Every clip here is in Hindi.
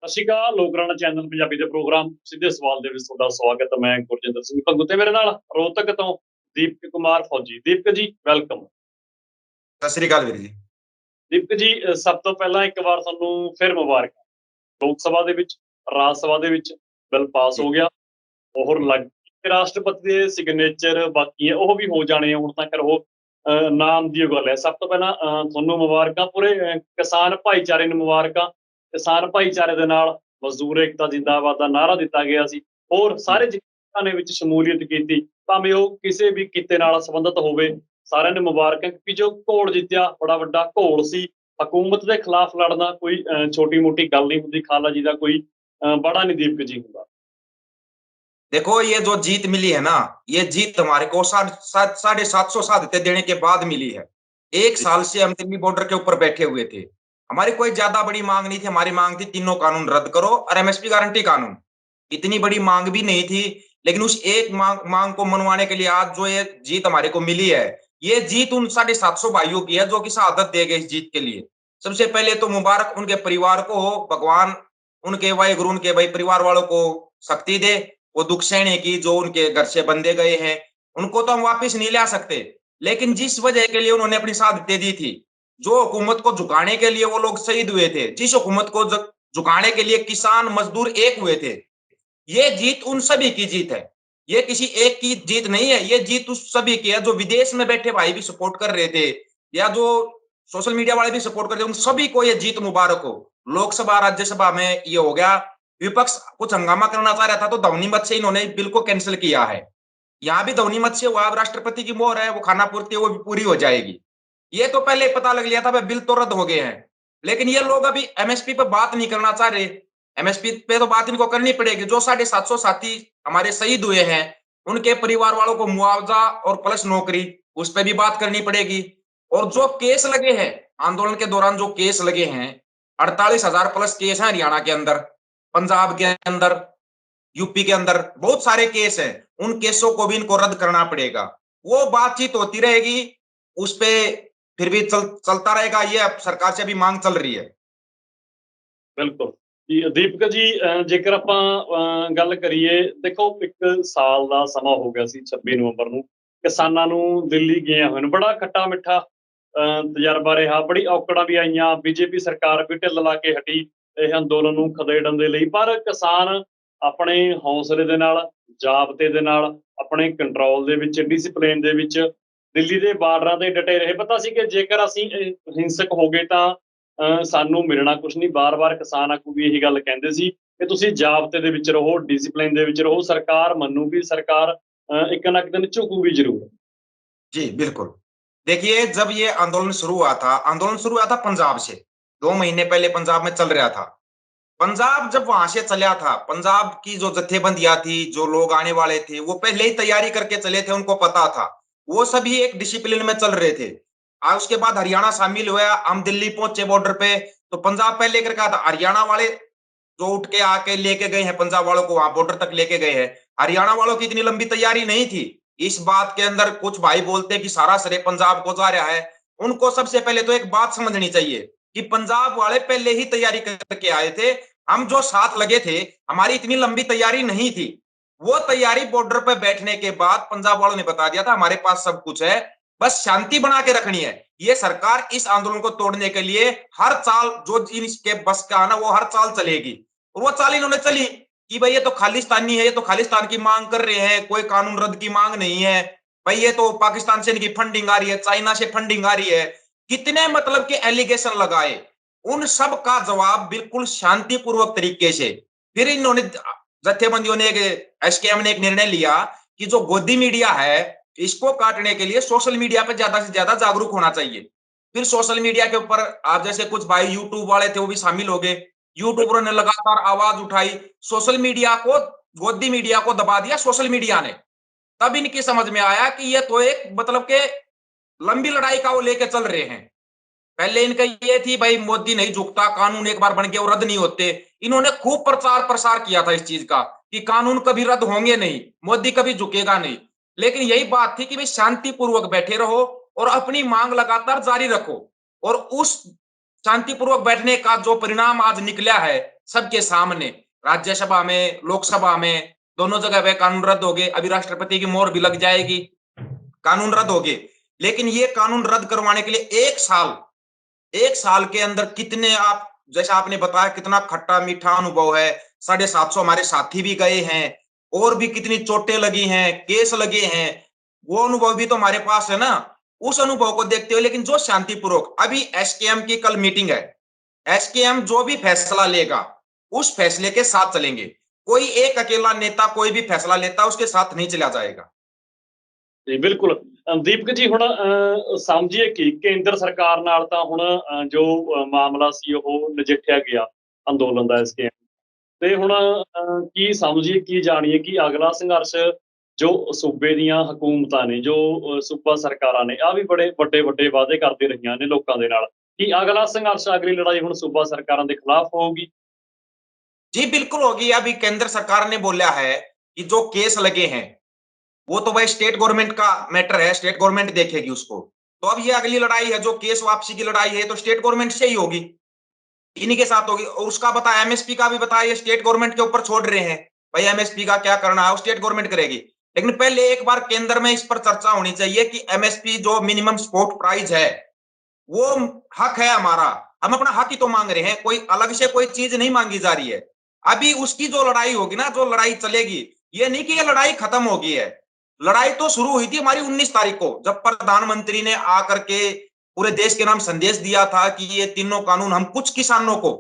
ਸਤਿ ਸ਼੍ਰੀ ਅਕਾਲ ਲੋਕਰਾਣਾ ਚੈਨਲ ਪੰਜਾਬੀ ਦੇ ਪ੍ਰੋਗਰਾਮ ਸਿੱਧੇ ਸਵਾਲ ਦੇ ਵਿੱਚ ਤੁਹਾਡਾ ਸਵਾਗਤ ਹੈ। ਮੈਂ ਗੁਰਜਿੰਦਰ ਸਿੰਘ ਭੰਗੂ ਤੇ ਮੇਰੇ ਨਾਲ ਰੋਹਤਕ ਤੋਂ ਦੀਪਕ ਕੁਮਾਰ ਫੌਜੀ। ਦੀਪਕ ਜੀ ਵੈਲਕਮ। ਸਤਿ ਸ੍ਰੀ ਅਕਾਲ ਵੀਰ ਜੀ। ਦੀਪਕ ਜੀ ਸਭ ਤੋਂ ਪਹਿਲਾਂ ਇੱਕ ਵਾਰ ਤੁਹਾਨੂੰ ਫਿਰ ਮੁਬਾਰਕਾਂ। ਲੋਕ ਸਭਾ ਦੇ ਵਿੱਚ ਰਾਜ ਸਭਾ ਦੇ ਵਿੱਚ ਬਿੱਲ ਪਾਸ ਜੀ ਹੋ ਗਿਆ। ਉਹ ਲੱਗ ਰਾਸ਼ਟਰਪਤੀ ਦੇ ਸਿਗਨੇਚਰ ਬਾਕੀ ਹੈ, ਉਹ ਵੀ ਹੋ ਜਾਣੇ ਆ ਹੁਣ ਤੱਕ। ਉਹ ਨਾਮ ਦੀ ਗੱਲ ਹੈ। ਸਭ ਤੋਂ ਪਹਿਲਾਂ ਤੁਹਾਨੂੰ ਮੁਬਾਰਕਾਂ। ਪੂਰੇ ਕਿਸਾਨ ਭਾਈਚਾਰੇ ਨੂੰ ਮੁਬਾਰਕਾਂ। ਕਿਸਾਨ ਭਾਈਚਾਰੇ ਦੇ ਨਾਲ ਮਜ਼ਦੂਰ ਏਕਤਾ ਜ਼ਿੰਦਾਬਾਦ ਦਾ ਨਾਅਰਾ ਦਿੱਤਾ ਗਿਆ ਸੀ। ਹੋਰ ਸਾਰੇ ਜਿਨ੍ਹਾਂ ਨੇ ਵਿੱਚ ਸ਼ਮੂਲੀਅਤ ਕੀਤੀ, ਭਾਵੇਂ ਉਹ ਕਿਸੇ ਵੀ ਕਿੱਤੇ ਨਾਲ ਸੰਬੰਧਿਤ ਹੋਵੇ, ਸਾਰਿਆਂ ਨੂੰ ਮੁਬਾਰਕਾਂ। ਕਿਉਂਕਿ ਜੋ ਘੋਲ ਜਿੱਤਿਆ ਬੜਾ ਵੱਡਾ ਘੋਲ ਸੀ। ਹਕੂਮਤ ਦੇ ਖਿਲਾਫ ਲੜਨਾ ਕੋਈ ਛੋਟੀ ਮੋਟੀ ਗੱਲ ਨਹੀਂ ਹੁੰਦੀ। ਖਾਲਾ ਜੀ ਦਾ ਕੋਈ बड़ा नहीं दीपक जी होगा। देखो, ये जो जीत मिली है ना, ये जीत हमारे को 750 साध्य देने के बाद मिली है। एक साल से हम दिल्ली बॉर्डर के ऊपर बैठे हुए थे। हमारी कोई ज्यादा बड़ी मांग नहीं थी। हमारी मांग थी तीनों कानून रद्द करो और एमएसपी गारंटी कानून। इतनी बड़ी मांग भी नहीं थी, लेकिन उस एक मांग को मनवाने के लिए आज जो ये जीत हमारे को मिली है, ये जीत उन 750 भाइयों की है जो कि शहादत दे गए इस जीत के लिए। सबसे पहले तो मुबारक उनके परिवार को हो, भगवान उनके वाहे गुरु उनके भाई परिवार वालों को शक्ति दे। वो दुख सहने की जो उनके घर से बंदे गए हैं, उनको तो हम वापस नहीं ला सकते, लेकिन जिस वजह के लिए उन्होंने अपनी शहादतें दी थी, जो हुकूमत को झुकाने के लिए वो लोग शहीद हुए थे, जिस हुकूमत को झुकाने के लिए किसान मजदूर एक हुए थे, ये जीत उन सभी की जीत है। ये किसी एक की जीत नहीं है, ये जीत उस सभी की है जो विदेश में बैठे भाई भी सपोर्ट कर रहे थे या जो सोशल मीडिया वाले भी सपोर्ट कर रहे थे, उन सभी को ये जीत मुबारक हो। लोकसभा राज्यसभा में ये हो गया। विपक्ष कुछ हंगामा करना चाह रहा था तो ध्वनि मत से इन्होंने बिल को कैंसिल किया है। यहाँ भी ध्वनि मत से हुआ। राष्ट्रपति की मोहर है, वो खाना पूर्ति वो भी पूरी हो जाएगी। ये तो पहले पता लग लिया था, बिल तो रद्द हो गए हैं, लेकिन ये लोग अभी एमएसपी पर बात नहीं करना चाह रहे। एमएसपी पे तो बात इनको करनी पड़ेगी। जो 750 साथी हमारे शहीद हुए हैं, उनके परिवार वालों को मुआवजा और प्लस नौकरी, उस पर भी बात करनी पड़ेगी। और जो केस लगे हैं आंदोलन के दौरान, जो केस लगे हैं, 48,000 प्लस केस हैं हरियाणा के अंदर, पंजाब के अंदर, यूपी के अंदर बहुत सारे केस हैं। उन केसों को भी इनको रद्द करना पड़ेगा। वो बातचीत होती रहेगी, उस पे फिर भी चलता रहेगा। ये सरकार से भी मांग चल रही है। बिल्कुल जी दीपक जी, जेकर ਆਪਾਂ ਗੱਲ ਕਰੀਏ, ਦੇਖੋ ਇੱਕ ਸਾਲ ਦਾ ਸਮਾਂ ਹੋ ਗਿਆ ਸੀ 26 ਨਵੰਬਰ ਨੂੰ ਕਿਸਾਨਾਂ ਨੂੰ ਦਿੱਲੀ ਗਏ ਹੋਏ ਨੂੰ। ਬੜਾ ਖੱਟਾ ਮਿੱਠਾ ਤਜਰਬਾ ਰਿਹਾ। ਬੜੀ ਔਕੜਾਂ ਵੀ ਆਈਆਂ। ਬੀਜੇਪੀ ਸਰਕਾਰ ਵੀ ਢਿੱਲ ਲਾ ਕੇ ਹਟੀ ਇਹ ਅੰਦੋਲਨ ਨੂੰ ਖਦੇੜਨ ਦੇ ਲਈ, ਪਰ ਕਿਸਾਨ ਆਪਣੇ ਹੌਸਲੇ ਦੇ ਨਾਲ, ਜਾਬਤੇ ਦੇ ਨਾਲ, ਆਪਣੇ ਕੰਟਰੋਲ ਦੇ ਵਿੱਚ, ਡਿਸਿਪਲਿਨ ਦੇ ਵਿੱਚ ਦਿੱਲੀ ਦੇ ਬਾਰਡਰਾਂ ਤੇ ਡਟੇ ਰਹੇ। ਪਤਾ ਸੀ ਕਿ ਜੇਕਰ ਅਸੀਂ ਹਿੰਸਕ ਹੋ ਗਏ ਤਾਂ ਸਾਨੂੰ ਮਿਲਣਾ ਕੁਛ ਨਹੀਂ। ਬਾਰ-ਬਾਰ ਕਿਸਾਨ ਆਗੂ ਵੀ ਇਹੀ ਗੱਲ ਕਹਿੰਦੇ ਸੀ ਕਿ ਤੁਸੀਂ ਜਾਬਤੇ ਦੇ ਵਿੱਚ ਰਹੋ, ਡਿਸਿਪਲਿਨ ਦੇ ਵਿੱਚ ਰਹੋ। ਸਰਕਾਰ ਮੰਨੂਗੀ, ਸਰਕਾਰ ਇੱਕ ਨਾ ਇੱਕ दिन ਝੁਕੂਗੀ ਜ਼ਰੂਰ। जी बिल्कुल। देखिए, जब ये आंदोलन शुरू हुआ था पंजाब से 2 महीने पहले पंजाब में चल रहा था। पंजाब जब वहां से चला था, पंजाब की जो जत्थेबंदियां थी, जो लोग आने वाले थे, वो पहले ही तैयारी करके चले थे। उनको पता था, वो सभी एक डिसिप्लिन में चल रहे थे। आज उसके बाद हरियाणा शामिल हुआ। हम दिल्ली पहुंचे बॉर्डर पे, तो पंजाब पहले लेकर कहा था। हरियाणा वाले जो उठ के आके लेके गए हैं पंजाब वालों को, वहां बॉर्डर तक लेके गए हैं। हरियाणा वालों की इतनी लंबी तैयारी नहीं थी। इस बात के अंदर कुछ भाई बोलते कि सारा श्रेय पंजाब को जा रहा है। उनको सबसे पहले तो एक बात समझनी चाहिए कि पंजाब वाले पहले ही तैयारी करके आए थे। हम जो साथ लगे थे, हमारी इतनी लंबी तैयारी नहीं थी। वो तैयारी बॉर्डर पर बैठने के बाद पंजाब वालों ने बता दिया था हमारे पास सब कुछ है, बस शांति बना के रखनी है। ये सरकार इस आंदोलन को तोड़ने के लिए हर चाल जो इनके बस का ना, वो हर चाल चलेगी। और वो चाल इन्होंने चली कि भाई ये तो खालिस्तानी है, ये तो खालिस्तान की मांग कर रहे हैं, कोई कानून रद्द की मांग नहीं है। भाई ये तो पाकिस्तान से इनकी फंडिंग आ रही है, चाइना से फंडिंग आ रही है। कितने मतलब के एलिगेशन लगाए, उन सब का जवाब बिल्कुल शांतिपूर्वक तरीके से फिर इन्होंने जत्थेबंदियों ने एसकेएम ने एक निर्णय लिया कि जो गोदी मीडिया है, इसको काटने के लिए सोशल मीडिया पे ज्यादा से ज्यादा जागरूक होना चाहिए। फिर सोशल मीडिया के ऊपर आप जैसे कुछ भाई यूट्यूब वाले थे, वो भी शामिल हो गए। यूट्यूबरों ने लगातार आवाज उठाई, सोशल मीडिया को, गोदी मीडिया को दबा दिया सोशल मीडिया ने। तब इनकी समझ में आया कि ये तो एक मतलब के लंबी लड़ाई का वो लेके चल रहे हैं। पहले इनका ये थी भाई मोदी नहीं झुकता, कानून एक बार बन गया वो रद्द नहीं होते। इन्होंने खूब प्रचार प्रसार किया था इस चीज का कि कानून कभी रद्द होंगे नहीं, मोदी कभी झुकेगा नहीं। लेकिन यही बात थी कि भाई शांतिपूर्वक बैठे रहो और अपनी मांग लगातार जारी रखो। और उस शांतिपूर्वक बैठने का जो परिणाम आज निकला है, सबके सामने, राज्यसभा में, लोकसभा में, दोनों जगह पे कानून रद्द हो गए। अभी राष्ट्रपति की मोहर भी लग जाएगी, कानून रद्द हो गए। लेकिन ये कानून रद्द करवाने के लिए 1 साल के अंदर कितने, आप जैसा आपने बताया, कितना खट्टा मीठा अनुभव है। 750 हमारे साथी भी गए हैं, और भी कितनी चोटें लगी हैं, केस लगे हैं, वो अनुभव भी तो हमारे पास है ना। उस अनुभव को देखते हुए, लेकिन जो शांतिपूर्वक, अभी एसकेएम की कल मीटिंग है, एसकेएम जो भी फैसला लेगा उस फैसले के साथ चलेंगे। कोई एक अकेला नेता कोई भी फैसला लेता उसके साथ नहीं चला जाएगा। ਜੀ ਬਿਲਕੁਲ। ਦੀਪਕ ਜੀ ਹੁਣ ਸਮਝੀਏ ਕਿ ਕੇਂਦਰ ਸਰਕਾਰ ਨਾਲ ਤਾਂ ਹੁਣ ਜੋ ਮਾਮਲਾ ਸੀ ਉਹ ਨਜਿੱਠਿਆ ਗਿਆ ਅੰਦੋਲਨ ਦਾ ਇਸ ਤੇ ਹੁਣ ਕੀ ਸਮਝੀਏ, ਕੀ ਜਾਣੀਏ ਕਿ ਅਗਲਾ ਸੰਘਰਸ਼ ਜੋ ਸੂਬੇ ਦੀਆਂ ਹਕੂਮਤਾਂ ਨੇ, ਜੋ ਸੂਬਾ ਸਰਕਾਰਾਂ ਨੇ, ਆਹ ਵੀ ਬੜੇ ਵੱਡੇ-ਵੱਡੇ ਵਾਅਦੇ ਕਰਦੀ ਰਹੀਆਂ ਨੇ ਲੋਕਾਂ ਦੇ ਨਾਲ, ਕਿ ਅਗਲਾ ਸੰਘਰਸ਼, ਅਗਲੀ ਲੜਾਈ ਹੁਣ ਸੂਬਾ ਸਰਕਾਰਾਂ ਦੇ ਖਿਲਾਫ ਹੋਊਗੀ? जी बिल्कुल होगी। अभी केंद्र सरकार ने बोला है कि जो केस लगे हैं वो तो भाई स्टेट गवर्नमेंट का मैटर है, स्टेट गवर्नमेंट देखेगी उसको। तो अब ये अगली लड़ाई है, जो केस वापसी की लड़ाई है, तो स्टेट गवर्नमेंट से ही होगी, इन्हीं के साथ होगी। और उसका बताया, एमएसपी का भी बताया, ये स्टेट गवर्नमेंट के ऊपर छोड़ रहे हैं, भाई एमएसपी का क्या करना है वो स्टेट गवर्नमेंट करेगी। लेकिन पहले एक बार केंद्र में इस पर चर्चा होनी चाहिए कि एमएसपी जो मिनिमम सपोर्ट प्राइस है वो हक है हमारा, हम अपना हक ही तो मांग रहे हैं, कोई अलग से कोई चीज नहीं मांगी जा रही है। अभी उसकी जो लड़ाई होगी ना, जो लड़ाई चलेगी, ये नहीं कि ये लड़ाई खत्म हो गई है। लड़ाई तो शुरू हुई थी हमारी 19 तारीख को, जब प्रधानमंत्री ने आकर के पूरे देश के नाम संदेश दिया था कि ये तीनों कानून हम कुछ किसानों को,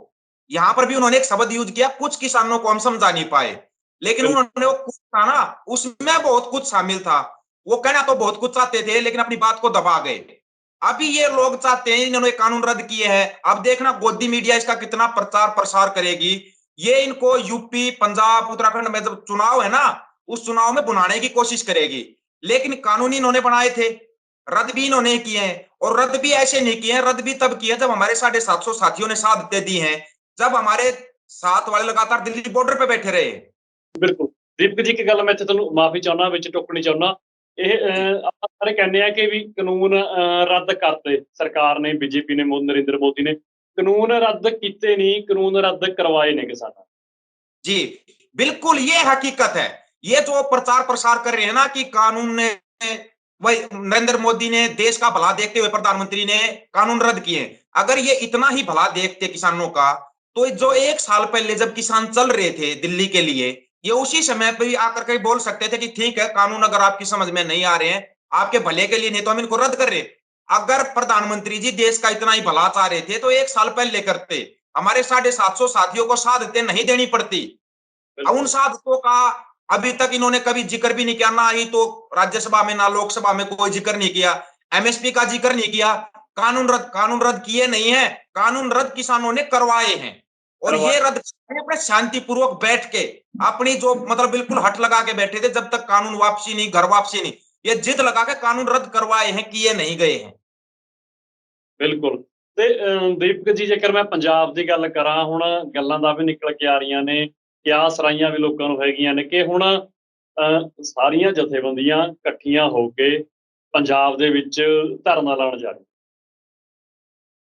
यहां पर भी उन्होंने एक शब्द यूज किया, कुछ किसानों को हम समझा नहीं पाए। लेकिन बिल्कुल, उन्होंने वो कुछ था ना, उसमें बहुत कुछ शामिल था। वो कहना तो बहुत कुछ चाहते थे, लेकिन अपनी बात को दबा गए। अभी ये लोग चाहते हैं, इन्होंने कानून रद्द किए हैं, अब देखना गोदी मीडिया इसका कितना प्रचार प्रसार करेगी। ये इनको यूपी, पंजाब, उत्तराखंड में जब चुनाव है ना, उस चुनाव में बुलाने की कोशिश करेगी। लेकिन कानून इन्होंने बनाए थे, रद्द भी इन्होंने किए हैं, और रद्द भी ऐसे नहीं किए हैं, रद्द भी तब किए जब हमारे 750 साथियों ने शहादतें दी हैं, जब हमारे साथ वाले लगातार दिल्ली बॉर्डर पे बैठे रहे। ਬਿਲਕੁਲ। ਦੀਪਕ ਜੀ, ਇੱਕ ਗੱਲ ਮੈਂ ਇੱਥੇ ਤੁਹਾਨੂੰ ਮਾਫ਼ੀ ਚਾਹੁੰਦਾ, ਵਿੱਚ ਟੋਕਣੀ ਚਾਹੁੰਦਾ। ਇਹ जी ਆਪਾਂ ਸਾਰੇ ਕਹਿੰਦੇ ਆ ਕਿ ਵੀ ਕਾਨੂੰਨ ਰੱਦ ਕਰਤੇ ਸਰਕਾਰ ਨੇ, ਬੀਜੇਪੀ ਨੇ, ਨਰਿੰਦਰ ਮੋਦੀ ਨੇ। ਕਾਨੂੰਨ ਰੱਦ ਕੀਤੇ ਨਹੀਂ, ਕਾਨੂੰਨ ਰੱਦ ਕਰਵਾਏ ਨੇ ਕਿਸਾਨਾਂ। जी बिल्कुल, ये हकीकत है। ये जो प्रचार प्रसार कर रहे हैं ना कि कानून ने, वही नरेंद्र मोदी ने देश का भला देखते हुए प्रधानमंत्री ने कानून रद्द किए। अगर ये इतना ही भला देखते किसानों का, तो जो 1 साल पहले जब किसान चल रहे थे दिल्ली के लिए, ये उसी समय पे भी आकर के बोल सकते थे कि ठीक है, कानून अगर आपकी समझ में नहीं आ रहे हैं, आपके भले के लिए नहीं, तो हम इनको रद्द कर रहे। अगर प्रधानमंत्री जी देश का इतना ही भला चाह रहे थे तो 1 साल पहले करते, हमारे 750 साथियों को शहादतें नहीं देनी पड़ती। उन बिल्कुल, साधकों का अभी तक इन्होंने कभी जिक्र भी नहीं किया, ना ही तो राज्यसभा में ना लोकसभा में कोई जिक्र नहीं किया, एमएसपी का जिक्र नहीं किया। कानून रद्द किए नहीं है, कानून रद्द किसानों ने करवाए हैं। और करवाए। ये रद्द अपने शांतिपूर्वक बैठ के, अपनी जो मतलब बिल्कुल हट लगा के बैठे थे, जब तक कानून वापसी नहीं, घर वापसी नहीं, ये जिद लगा के कानून रद्द करवाए हैं, किए नहीं गए हैं। ਬਿਲਕੁਲ। ਤੇ ਦੀਪਕ ਜੀ, ਜੇਕਰ ਮੈਂ ਪੰਜਾਬ ਦੀ ਗੱਲ ਕਰਾਂ, ਹੁਣ ਗੱਲਾਂ ਤਾਂ ਵੀ ਨਿਕਲ ਕੇ ਆ ਰਹੀਆਂ ਨੇ, ਕਿਆਸ-ਰਾਈਆਂ ਵੀ ਲੋਕਾਂ ਨੂੰ ਹੈਗੀਆਂ ਨੇ ਕਿ ਹੁਣ ਸਾਰੀਆਂ ਜਥੇਬੰਦੀਆਂ ਇਕੱਠੀਆਂ ਹੋ ਕੇ ਪੰਜਾਬ ਦੇ ਵਿੱਚ ਧਰਨਾ ਲਾਉਣ ਜਾ ਰਹੀਆਂ।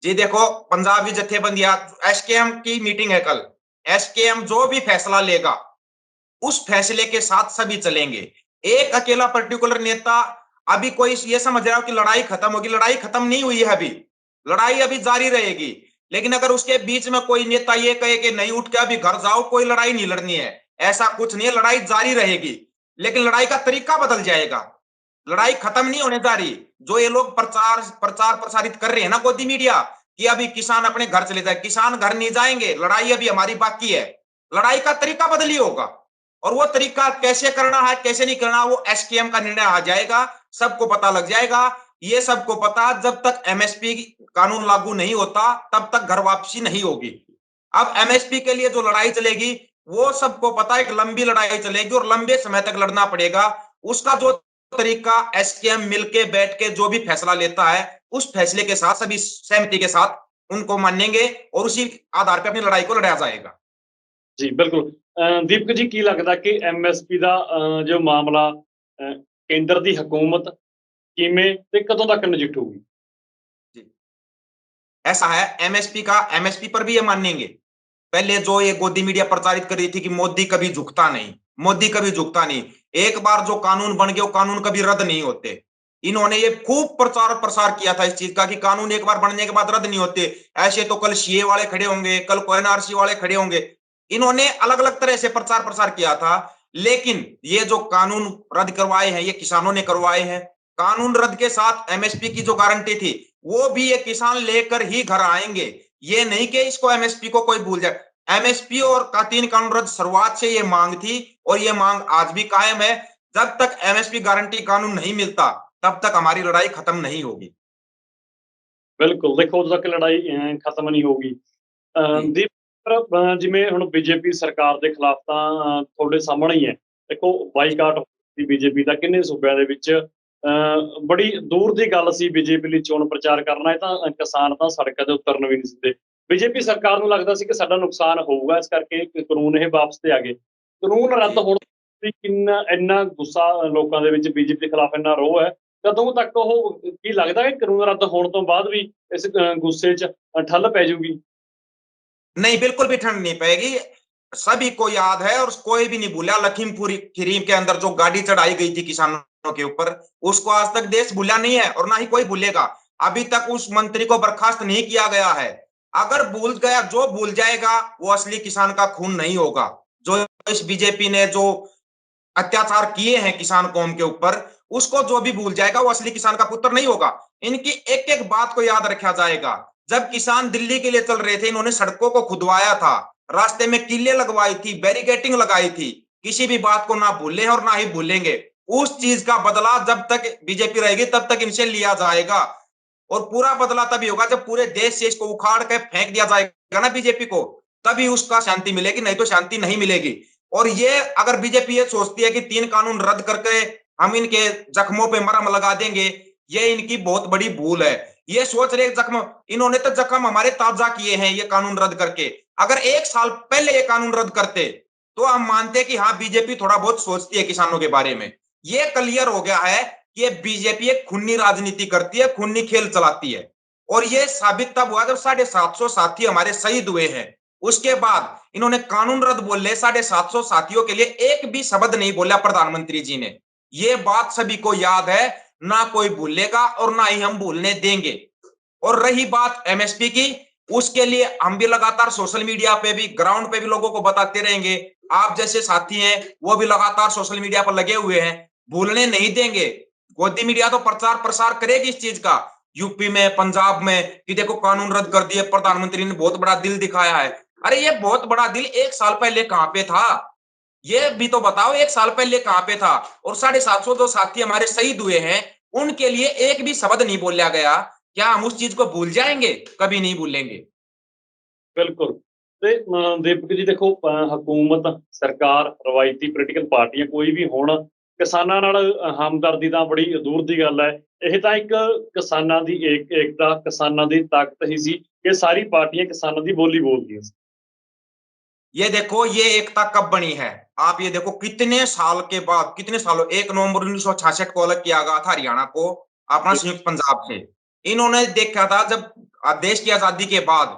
जी देखो, पंजाबी जत्थेबंदियां, एसकेएम की मीटिंग है कल, एसकेएम जो भी फैसला लेगा उस फैसले के साथ सभी चलेंगे। एक अकेला पर्टिकुलर नेता, अभी कोई ये समझ रहा हो कि लड़ाई खत्म होगी, लड़ाई खत्म नहीं हुई है अभी, लड़ाई अभी जारी रहेगी। लेकिन अगर उसके बीच में कोई नेता ये कहे कि नहीं, उठ के अभी घर जाओ, कोई लड़ाई नहीं लड़नी है, ऐसा कुछ नहीं है, लड़ाई जारी रहेगी। लेकिन लड़ाई का तरीका बदल जाएगा, लड़ाई खत्म नहीं होने जा रही। जो ये लोग प्रचार प्रचार प्रसारित कर रहे हैं ना गोदी मीडिया, कि अभी किसान अपने घर चले जाए, किसान घर नहीं जाएंगे, लड़ाई अभी हमारी बाकी है। लड़ाई का तरीका बदली होगा, और वो तरीका कैसे करना है कैसे नहीं करना, वो एसकेएम का निर्णय आ जाएगा, सबको पता लग जाएगा। ये सबको पता, जब तक एमएसपी कानून लागू नहीं होता तब तक घर वापसी नहीं होगी। अब एमएसपी के लिए जो लड़ाई चलेगी, वो सबको पता है, एक लंबी लड़ाई चलेगी और लंबे समय तक लड़ना पड़ेगा। उसका जो तरीका, एसकेएम मिलके बैठ के जो भी फैसला लेता है, उस फैसले के साथ सभी सहमति के साथ उनको मानेंगे, और उसी आधार पर अपनी लड़ाई को लड़ा जाएगा। ਜੀ ਬਿਲकुल। ਦੀਪਕ ਜੀ, ਕੀ ਲੱਗਦਾ ਕਿ ਐਮਐਸਪੀ ਦਾ ਜੋ ਮਾਮਲਾ ਕੇਂਦਰ ਦੀ ਹਕੂਮਤ ਕਿਵੇਂ ਤੇ ਕਦੋਂ ਤੱਕ ਨਜਿੱਠੂਗੀ? जी, ऐसा है, एमएसपी पर भी ये मानेंगे। पहले जो ये गोदी मीडिया प्रचारित कर रही थी कि मोदी कभी झुकता नहीं, मोदी कभी झुकता नहीं, एक बार जो कानून बन गए वो कानून कभी रद्द नहीं होते। इन्होंने ये खूब प्रचार प्रसार किया था इस चीज का कि कानून एक बार बनने के बाद रद्द नहीं होते। ऐसे तो कल सीए वाले खड़े होंगे, कल एनआरसी वाले खड़े होंगे। इन्होंने अलग अलग तरह से प्रचार प्रसार किया था, लेकिन ये जो कानून रद्द करवाए हैं ये किसानों ने करवाए हैं। कानून रद्द के साथ एमएसपी की जो गारंटी थी वो भी ये किसान लेकर ही घर आएंगे। ये नहीं कि इसको एमएसपी को कोई भूल जाए। एमएसपी और का 3 कानून रद्द शुरुआत से ये मांग थी और ये मांग आज भी कायम है। जब तक एमएसपी गारंटी कानून नहीं मिलता तब तक हमारी लड़ाई खत्म नहीं होगी। बिल्कुल, देखो उਦੋਂ तक लड़ाई खत्म नहीं होगी। जी, ਦੀਪ ਜਿਵੇਂ ਹੁਣ ਬੀਜੇਪੀ ਸਰਕਾਰ ਦੇ ਖਿਲਾਫ ਤਾਂ ਤੁਹਾਡੇ ਸਾਹਮਣੇ ਹੀ ਹੈ। ਦੇਖੋ ਬਾਈਕਾਟ ਹੋਈ ਬੀਜੇਪੀ ਦਾ ਕਿੰਨੇ ਸੂਬਿਆਂ ਦੇ ਵਿੱਚ ਬੜੀ ਦੂਰ ਦੀ ਗੱਲ ਸੀ ਬੀਜੇਪੀ ਲਈ ਚੋਣ ਪ੍ਰਚਾਰ ਕਰਨਾ। ਇਹ ਤਾਂ ਕਿਸਾਨ ਤਾਂ ਸੜਕਾਂ ਤੇ ਉਤਰਨ ਵੀ ਨਹੀਂ ਸਿੱਧੇ। ਬੀਜੇਪੀ ਸਰਕਾਰ ਨੂੰ ਲੱਗਦਾ ਸੀ ਕਿ ਸਾਡਾ ਨੁਕਸਾਨ ਹੋਊਗਾ, ਇਸ ਕਰਕੇ ਕਾਨੂੰਨ ਇਹ ਵਾਪਸ ਤੇ ਆ ਗਏ। ਕਾਨੂੰਨ ਰੱਦ जी। ਹੋਣ ਤੇ ਕਿੰਨਾ ਇੰਨਾ ਗੁੱਸਾ ਲੋਕਾਂ ਦੇ ਵਿੱਚ ਬੀਜੇਪੀ ਖਿਲਾਫ ਇੰਨਾ ਰੋਹ ਹੈ। ਕਦੋਂ ਤੱਕ ਉਹ ਕੀ ਲੱਗਦਾ ਹੈ ਕਾਨੂੰਨ ਰੱਦ ਹੋਣ ਤੋਂ ਬਾਅਦ ਵੀ ਇਸ ਗੁੱਸੇ 'ਚ ਠੱਲ ਪੈ ਜਾਊਗੀ? नहीं, बिल्कुल भी ठंड नहीं पड़ेगी। सभी को याद है और कोई भी नहीं भूला लखीमपुर खीरी के अंदर जो गाड़ी चढ़ाई गई थी किसानों के ऊपर, उसको आज तक देश भूला नहीं है और ना ही कोई भूलेगा। अभी तक उस मंत्री को बर्खास्त नहीं किया गया है। अगर भूल गया, जो भूल जाएगा वो असली किसान का खून नहीं होगा। जो इस बीजेपी ने जो अत्याचार किए हैं किसान कौम के ऊपर, उसको जो भी भूल जाएगा वो असली किसान का पुत्र नहीं होगा। इनकी एक एक बात को याद रखा जाएगा। जब किसान दिल्ली के लिए चल रहे थे इन्होंने सड़कों को खुदवाया था, रास्ते में किले लगवाई थी, बैरिकेटिंग लगाई थी। किसी भी बात को ना भूलें और ना ही भूलेंगे। उस चीज का बदला जब तक बीजेपी रहेगी तब तक इनसे लिया जाएगा और पूरा बदला तभी होगा जब पूरे देश से इसको उखाड़ के फेंक दिया जाएगा ना बीजेपी को, तभी उसका शांति मिलेगी, नहीं तो शांति नहीं मिलेगी। और ये अगर बीजेपी ये सोचती है कि 3 कानून रद्द करके हम इनके जख्मों पे मरहम लगा देंगे, ये इनकी बहुत बड़ी भूल है। ये सोच रहे जख्म, इन्होंने तो जख्म हमारे ताजा किए हैं ये कानून रद्द करके। अगर 1 साल पहले ये कानून रद्द करते तो हम मानते कि हाँ बीजेपी थोड़ा बहुत सोचती है किसानों के बारे में। ये क्लियर हो गया है कि ये बीजेपी एक खूनी राजनीति करती है, खूनी खेल चलाती है। और ये साबित तब हुआ जब 750 साथी हमारे शहीद हुए हैं। उसके बाद इन्होंने कानून रद्द बोले, 750 साथियों के लिए एक भी शब्द नहीं बोला प्रधानमंत्री जी ने। ये बात सभी को याद है, ना कोई भूलेगा और ना ही हम भूलने देंगे। और रही बात एमएसपी की, उसके लिए हम भी लगातार सोशल मीडिया पे भी, ग्राउंड पे भी लोगों को बताते रहेंगे। आप जैसे साथी हैं वो भी लगातार सोशल मीडिया पर लगे हुए हैं, भूलने नहीं देंगे। गोदी मीडिया तो प्रचार प्रसार करेगी इस चीज का, यूपी में, पंजाब में, कि देखो कानून रद्द कर दिए, प्रधानमंत्री ने बहुत बड़ा दिल दिखाया है। अरे ये बहुत बड़ा दिल 1 साल पहले कहाँ पे था? ये भी तो बताओ 1 साल पहले कहाँ पे था? और 750 जो साथी हमारे शहीद हुए हैं, उनके लिए एक भी शब्द नहीं बोला गया। क्या हम उस चीज को भूल जाएंगे? कभी नहीं भूलेंगे। ਬਿਲकुल ਤੇ ਦੀਪਕ ਜੀ ਦੇਖੋ ਹਕੂਮਤ, ਸਰਕਾਰ, ਰਵਾਇਤੀ ਪੋਲੀਟੀਕਲ ਪਾਰਟੀਆਂ ਕੋਈ ਵੀ ਹੋਣ, ਕਿਸਾਨਾਂ ਨਾਲ ਹਮਦਰਦੀ ਤਾਂ ਬੜੀ ਦੂਰ ਦੀ ਗੱਲ ਹੈ। ਇਹ ਤਾਂ ਇੱਕ ਕਿਸਾਨਾਂ ਦੀ ਏਕਤਾ, ਕਿਸਾਨਾਂ ਦੀ ਤਾਕਤ ਹੀ ਸੀ ਕਿ ਸਾਰੀ ਪਾਰਟੀਆਂ किसानों ਦੀ ਬੋਲੀ ਬੋਲਦੀਆਂ ਸੀ। ये देखो ये एकता कब बनी है। आप ये देखो कितने साल के बाद, कितने सालों, 1 नवंबर 1966 को अलग किया गया था हरियाणा को अपना संयुक्त पंजाब से। इन्होंने देखा था जब देश की आजादी के बाद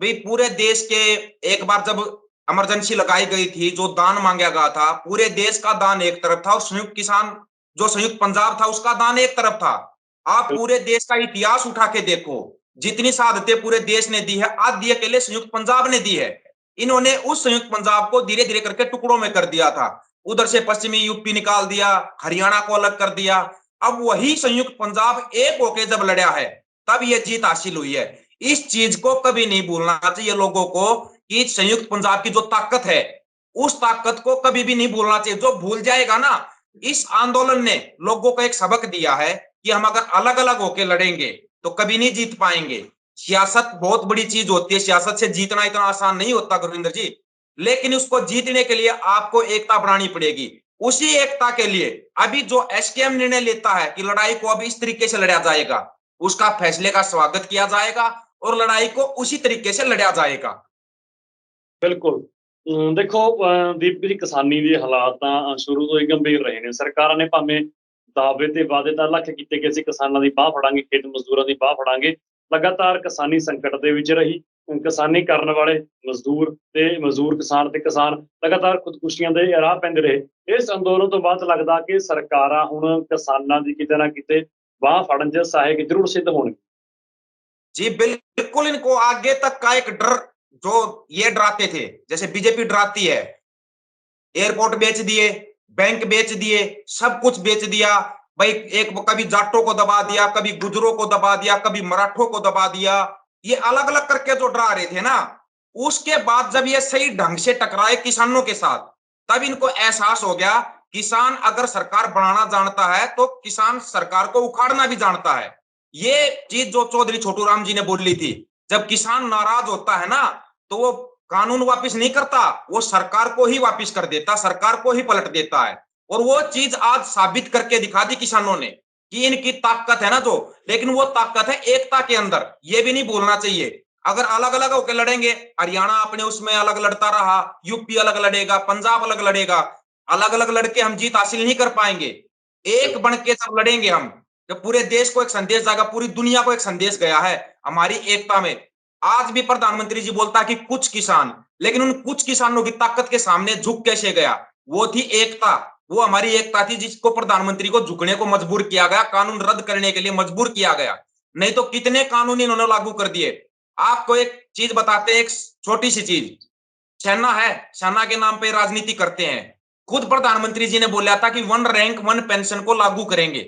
भाई पूरे देश के, एक बार जब इमरजेंसी लगाई गई थी, जो दान मांगा गया था, पूरे देश का दान एक तरफ था और संयुक्त किसान जो संयुक्त पंजाब था उसका दान एक तरफ था। आप पूरे देश का इतिहास उठा के देखो, जितनी शहादतें पूरे देश ने दी है, आधी अकेले संयुक्त पंजाब ने दी है। इन्होंने उस संयुक्त पंजाब को धीरे धीरे करके टुकड़ों में कर दिया था। उधर से पश्चिमी यूपी निकाल दिया, हरियाणा को अलग कर दिया। अब वही संयुक्त पंजाब एक होके जब लड़ा है तब ये जीत हासिल हुई है। इस चीज को कभी नहीं भूलना चाहिए लोगों को कि संयुक्त पंजाब की जो ताकत है, उस ताकत को कभी भी नहीं भूलना चाहिए। जो भूल जाएगा ना, इस आंदोलन ने लोगों को एक सबक दिया है कि हम अगर अलग अलग होके लड़ेंगे तो कभी नहीं जीत पाएंगे। सियासत बहुत बड़ी चीज होती है, सियासत से जीतना इतना आसान नहीं होता गुरविंदर जी, लेकिन उसको जीतने के लिए आपको एकता बनानी पड़ेगी। उसी एकता के लिए अभी जो एसकेएम निर्णय लेता है कि लड़ाई को अब इस तरीके से लड़ा जाएगा, उसका फैसले का स्वागत किया जाएगा और लड़ाई को उसी तरीके से लड़ा जाएगा। ਬਿਲकुल ਦੇਖੋ ਦੀਪਕ ਜੀ ਕਿਸਾਨੀ ਦੇ ਹਾਲਾਤ ਤਾਂ ਸ਼ੁਰੂ ਤੋਂ ਹੀ ਗੰਭੀਰ ਰਹੇ ਨੇ। ਸਰਕਾਰਾਂ ਨੇ ਭਾਵੇਂ ਦਾਅਵੇ ਤੇ ਵਾਅਦੇ ਤਾਂ ਲੱਖ ਕੀਤੇ ਕਿ ਅਸੀਂ ਕਿਸਾਨਾਂ ਦੀ ਬਾਹ ਫੜਾਂਗੇ, ਖੇਤ ਮਜ਼ਦੂਰਾਂ ਦੀ ਬਾਹ ਫੜਾਂਗੇ, लगातार किसानी संकट ਦੇ ਵਿੱਚ ਰਹੀ। किसानी ਕਰਨ ਵਾਲੇ ਮਜ਼ਦੂਰ ਤੇ ਮਜ਼ਦੂਰ ਕਿਸਾਨ ਤੇ ਕਿਸਾਨ ਲਗਾਤਾਰ ਖੁਦਕੁਸ਼ੀਆਂ ਦੇ ਰਾਹ ਪੈਂਦੇ ਰਹੇ। ਇਸ ਅੰਦੋਲਨ ਤੋਂ ਬਾਅਦ ਲੱਗਦਾ ਕਿ ਸਰਕਾਰਾਂ ਹੁਣ ਕਿਸਾਨਾਂ ਦੀ ਕਿਤੇ ਨਾ ਕਿਤੇ ਬਾਂਹ ਫੜਨ 'ਚ ਸਹਾਇਕ ਜ਼ਰੂਰ सिद्ध होंगी। जी बिल्कुल, इनको आगे तक का एक डर जो ये डराते थे, जैसे बीजेपी डराती है, एयरपोर्ट बेच दिए, बैंक बेच दिए, सब कुछ बेच दिया भाई। एक कभी जाटों को दबा दिया, कभी गुजरों को दबा दिया, कभी मराठों को दबा दिया, ये अलग अलग करके जो डरा रहे थे ना, उसके बाद जब ये सही ढंग से टकराए किसानों के साथ, तब इनको एहसास हो गया किसान अगर सरकार बनाना जानता है तो किसान सरकार को उखाड़ना भी जानता है। ये चीज जो चौधरी छोटू राम जी ने बोली थी, जब किसान नाराज होता है ना तो वो कानून वापिस नहीं करता, वो सरकार को ही वापिस कर देता, सरकार को ही पलट देता है। और वो चीज आज साबित करके दिखा दी किसानों ने कि इनकी ताकत है ना जो, लेकिन वो ताकत है एकता के अंदर, ये भी नहीं भूलना चाहिए। अगर अलग अलग होकर लड़ेंगे, हरियाणा अपने उसमें अलग लड़ता रहा, यूपी अलग लड़ेगा, पंजाब अलग लड़ेगा, अलग अलग लड़के हम जीत हासिल नहीं कर पाएंगे। एक बन के जब लड़ेंगे हम, जब पूरे देश को एक संदेश जाएगा, पूरी दुनिया को एक संदेश गया है हमारी एकता में। आज भी प्रधानमंत्री जी बोलता है कि कुछ किसान, लेकिन उन कुछ किसानों की ताकत के सामने झुक कैसे गया? वो थी एकता, वो हमारी एकता थी जिसको प्रधानमंत्री को झुकने को मजबूर किया गया, कानून रद्द करने के लिए मजबूर किया गया। नहीं तो कितने कानून इन्होंने लागू कर दिए। आपको एक चीज बताते हैं, एक छोटी सी चीज, सेना है, सेना के नाम पे राजनीति करते हैं। खुद प्रधानमंत्री जी ने बोला था कि 1 रैंक 1 पेंशन को लागू करेंगे,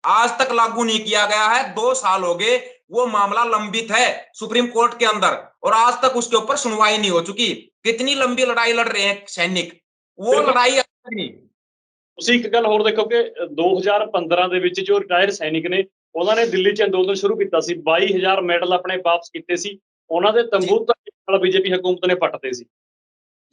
आज तक लागू नहीं किया गया है। 2 साल हो गए, वो मामला लंबित है सुप्रीम कोर्ट के अंदर और आज तक उसके ऊपर सुनवाई नहीं हो चुकी। कितनी लंबी लड़ाई लड़ रहे हैं सैनिक, वो लड़ाई नहीं। ਤੁਸੀਂ ਇੱਕ ਗੱਲ ਹੋਰ ਦੇਖੋ ਕਿ 2015 ਦੇ ਵਿੱਚ ਜੋ ਰਿਟਾਇਰ ਸੈਨਿਕ ਨੇ ਉਹਨਾਂ ਨੇ ਦਿੱਲੀ 'ਚ ਅੰਦੋਲਨ ਸ਼ੁਰੂ ਕੀਤਾ ਸੀ। 22,000 ਮੈਡਲ ਆਪਣੇ ਵਾਪਸ ਕੀਤੇ ਸੀ। ਉਹਨਾਂ ਦੇ ਤੰਬੂ ਤਾਂ बीजेपी हुकूमत ने पटते सी।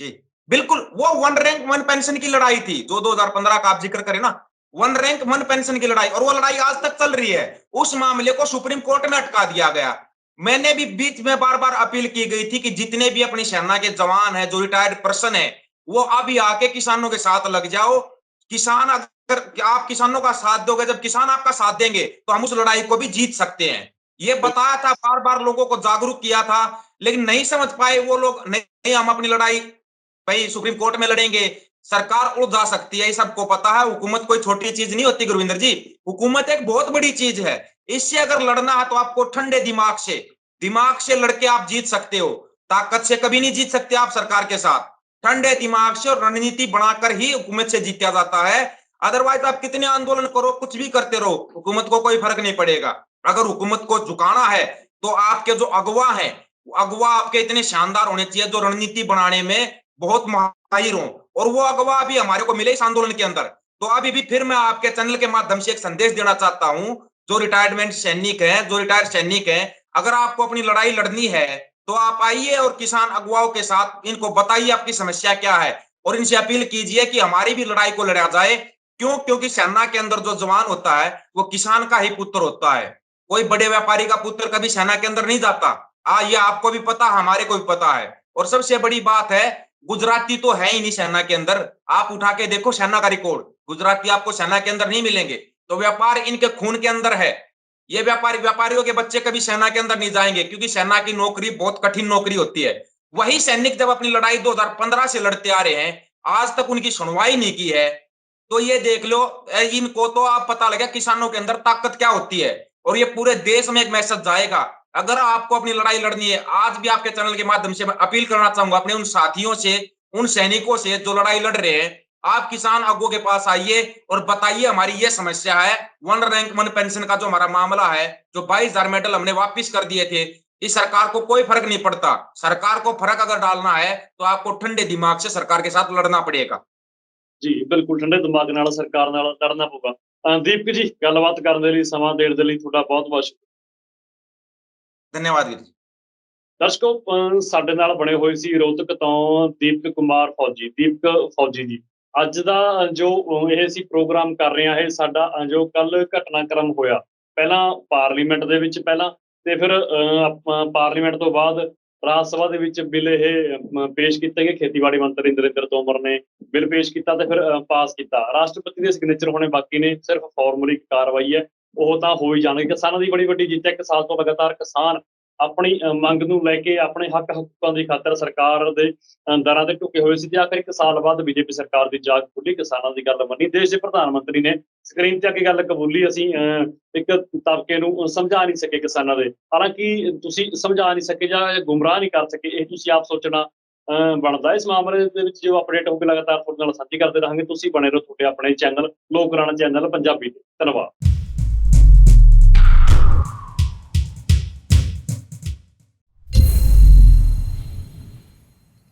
जी बिल्कुल, वो 1 रैंक 1 पेंशन की लड़ाई थी जो 2015 का आप जिक्र करें ना, 1 रैंक 1 पेंशन की लड़ाई, और वो लड़ाई आज तक चल रही है। उस मामले को सुप्रीम कोर्ट में अटका दिया गया। मैंने भी बीच में बार बार अपील की गई थी कि जितने भी अपनी सेना के जवान है, जो रिटायर्ड पर्सन है, वो अभी आके किसानों के साथ लग जाओ। किसान अगर आप किसानों का साथ दोगे, जब किसान आपका साथ देंगे तो हम उस लड़ाई को भी जीत सकते हैं। ये बताया था, बार बार लोगों को जागरूक किया था, लेकिन नहीं समझ पाए वो लोग। नहीं, हम अपनी लड़ाई भाई सुप्रीम कोर्ट में लड़ेंगे, सरकार उलझा सकती है, ये सबको पता है। हुकूमत कोई छोटी चीज नहीं होती गुरविंदर जी, हुकूमत एक बहुत बड़ी चीज है। इससे अगर लड़ना है तो आपको ठंडे दिमाग से लड़के आप जीत सकते हो। ताकत से कभी नहीं जीत सकते आप सरकार के साथ। ठंडे दिमाग से और रणनीति बनाकर ही हुकूमत से जीता जाता है। अदरवाइज आप कितने आंदोलन करो, कुछ भी करते रहो, हुकूमत को कोई फर्क नहीं पड़ेगा। अगर हुकूमत को झुकाना है तो आपके जो अगवा है, अगवा आपके इतने शानदार होने चाहिए जो रणनीति बनाने में बहुत माहिर हो, और वो अगवा भी हमारे को मिले इस आंदोलन के अंदर। तो अभी भी फिर मैं आपके चैनल के माध्यम से एक संदेश देना चाहता हूं, जो रिटायरमेंट सैनिक है, जो रिटायर्ड सैनिक है, अगर आपको अपनी लड़ाई लड़नी है तो आप आइए और किसान अगुवाओं के साथ इनको बताइए आपकी समस्या क्या है, और इनसे अपील कीजिए कि हमारी भी लड़ाई को लड़ा जाए। क्यों? क्योंकि सेना के अंदर जो जवान होता है वो किसान का ही पुत्र होता है। कोई बड़े व्यापारी का पुत्र कभी सेना के अंदर नहीं जाता। ये आपको भी पता, हमारे को भी पता है। और सबसे बड़ी बात है, गुजराती तो है ही नहीं सेना के अंदर। आप उठा के देखो सेना का रिकॉर्ड, गुजराती आपको सेना के अंदर नहीं मिलेंगे। तो व्यापार इनके खून के अंदर है। ये व्यापारियों के बच्चे कभी सेना के अंदर नहीं जाएंगे, क्योंकि सेना की नौकरी बहुत कठिन नौकरी होती है। वही सैनिक जब अपनी लड़ाई 2015 से लड़ते आ रहे हैं, आज तक उनकी सुनवाई नहीं की है, तो ये देख लो, इनको तो आप पता लगा किसानों के अंदर ताकत क्या होती है। और ये पूरे देश में एक मैसेज जाएगा। अगर आपको अपनी लड़ाई लड़नी है, आज भी आपके चैनल के माध्यम से मैं अपील करना चाहूंगा अपने उन साथियों से, उन सैनिकों से जो लड़ाई लड़ रहे हैं, आप किसान आगू के पास आइए और बताइए हमारी ये समस्या है। 1 रैंक 1 पेंशन का जो हमारा मामला है, जो 22,000 मेडल हमने वापिस कर दिए थे, इस सरकार को कोई फर्क नहीं पड़ता। सरकार को फर्क अगर डालना है तो आपको ठंडे दिमाग से सरकार के साथ लड़ना पड़ेगा। जी बिल्कुल, ठंडे दिमाग नाल सरकार नाल लड़ना पਊਗਾ। दीपक जी, गलबात करने के लिए सਮਾं देण दे लई तुहाडा बहुत-बहुत शुक्रिया। धन्यवाद वीर जी। दर्शकों, ਸਾਡੇ ਨਾਲ ਬਣੇ ਹੋਏ ਸੀ ਰੋਹਤਕ ਤੋਂ ਦੀਪਕ ਕੁਮਾਰ ਫੌਜੀ, ਦੀਪਕ ਫੌਜੀ ਜੀ। ਅੱਜ ਦਾ ਜੋ ਇਹ ਅਸੀਂ ਪ੍ਰੋਗਰਾਮ ਕਰ ਰਹੇ ਹਾਂ, ਇਹ ਸਾਡਾ ਜੋ ਕੱਲ ਘਟਨਾਕ੍ਰਮ ਹੋਇਆ, ਪਹਿਲਾਂ ਪਾਰਲੀਮੈਂਟ ਦੇ ਵਿੱਚ ਪਹਿਲਾਂ, ਤੇ ਫਿਰ ਆਪਾਂ ਪਾਰਲੀਮੈਂਟ ਤੋਂ ਬਾਅਦ ਰਾਜ ਸਭਾ ਦੇ ਵਿੱਚ ਬਿੱਲ ਇਹ ਪੇਸ਼ ਕੀਤੇ ਗਏ। ਖੇਤੀਬਾੜੀ ਮੰਤਰੀ ਨਰਿੰਦਰ ਤੋਮਰ ਨੇ ਬਿੱਲ ਪੇਸ਼ ਕੀਤਾ ਤੇ ਫਿਰ ਪਾਸ ਕੀਤਾ। ਰਾਸ਼ਟਰਪਤੀ ਦੇ ਸਿਗਨੇਚਰ ਹੋਣੇ ਬਾਕੀ ਨੇ, ਸਿਰਫ ਫਾਰਮੂਲਿਕ ਕਾਰਵਾਈ ਹੈ। ਉਹ ਤਾਂ ਹੋ ਹੀ ਜਾਣਗੇ। ਕਿਸਾਨਾਂ ਦੀ ਬੜੀ ਵੱਡੀ ਜਿੱਤ ਹੈ। 1 ਸਾਲ ਤੋਂ ਲਗਾਤਾਰ ਕਿਸਾਨ ਆਪਣੀ ਮੰਗ ਨੂੰ ਲੈ ਕੇ, ਆਪਣੇ ਹੱਕਾਂ ਦੀ ਖਾਤਰ ਸਰਕਾਰ ਦੇ ਦਰਾਂ ਤੇ ਝੁਕੇ ਹੋਏ ਸੀ ਤੇ ਆਖਿਰ 1 ਸਾਲ ਬਾਅਦ ਬੀਜੇਪੀ ਸਰਕਾਰ ਦੀ ਜਾਗ ਖੁੱਲੀ, ਕਿਸਾਨਾਂ ਦੀ ਗੱਲ ਮੰਨੀ। ਦੇਸ਼ ਦੇ ਪ੍ਰਧਾਨ ਮੰਤਰੀ ਨੇ ਸਕਰੀਨ ਤੇ ਆ ਕੇ ਗੱਲ ਕਬੂਲੀ, ਅਸੀਂ ਇੱਕ ਤਬਕੇ ਨੂੰ ਸਮਝਾ ਨਹੀਂ ਸਕੇ ਕਿਸਾਨਾਂ ਦੇ। ਹਾਲਾਂਕਿ ਤੁਸੀਂ ਸਮਝਾ ਨਹੀਂ ਸਕੇ ਜਾਂ ਗੁੰਮਰਾਹ ਨਹੀਂ ਕਰ ਸਕੇ, ਇਹ ਤੁਸੀਂ ਆਪ ਸੋਚਣਾ ਬਣਦਾ। ਇਸ ਮਾਮਲੇ ਦੇ ਵਿੱਚ ਜੋ ਅਪਡੇਟ ਹੋਊਗੀ ਲਗਾਤਾਰ ਤੁਹਾਡੇ ਨਾਲ ਸਾਂਝੀ ਕਰਦੇ ਰਹਾਂਗੇ। ਤੁਸੀਂ ਬਣੇ ਰਹੋ ਤੁਹਾਡੇ ਆਪਣੇ ਚੈਨਲ ਲੋਕ ਰਾਣਾ ਚੈਨਲ ਪੰਜਾਬੀ ਤੇ। ਧੰਨਵਾਦ।